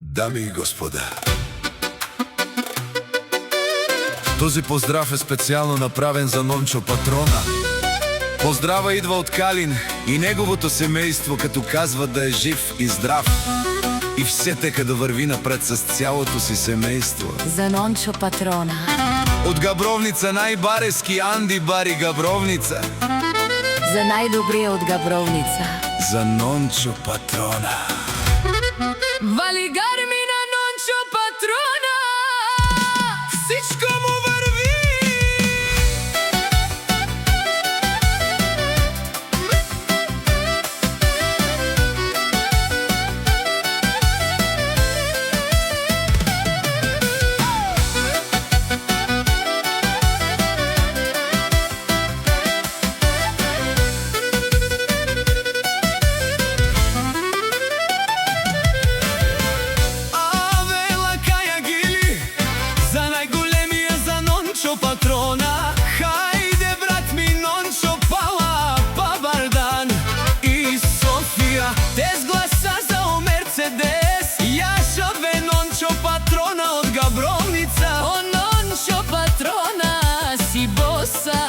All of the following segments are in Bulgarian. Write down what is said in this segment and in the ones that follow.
Дами и господа, този поздрав е специјално направен за Нончо Патрона. Поздрава идва од Калин и неговото семејство, като казва да е жив и здрав и все така да върви напред с цялото си семејство. За Нончо Патрона. Од Габровница најбарески Анди Бари Габровница. За најдобрија од Габровница. За Нончо Патрона. Вали гарми на Нончо Патрона. Всичко му върви. Патрона, хајде брат ми Нончо, пала, пабардан и Софија, тез гласа за о Мерцедес, јаша бе Нончо Патрона од Габровница. О Нончо Патрона, си боса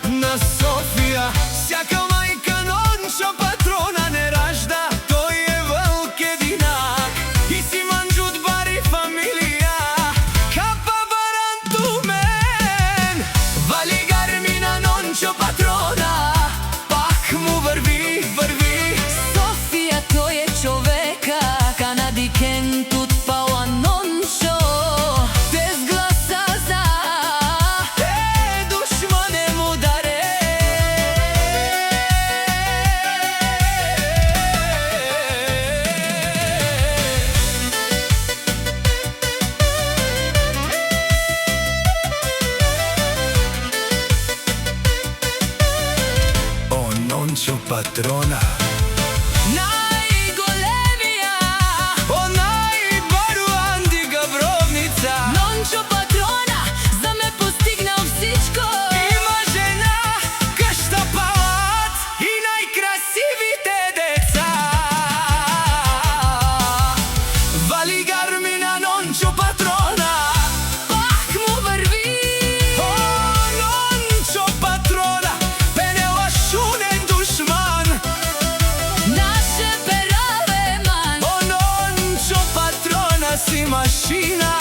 на Софија, сяка мајка Нончо Патрона не ражда, тој е вълк единак и си манџут бари фамилија. Нончо Патрона, пак му върви, върви. Софија, тој е човека, канадикентот пала Нончо. Тез гласа за душмане му даре. Нончо Патрона, најголемија, о најбару Анди Габровница. Нончо Патрона, за ме постигнал всичко. Има жена, къща, палат и најкрасивите деца. Вали гарми на Нончо Патрона, пак му върви. о Нончо Патрона, пенела шунен душман. Наше пераве ман. О Нончо Патрона си машина.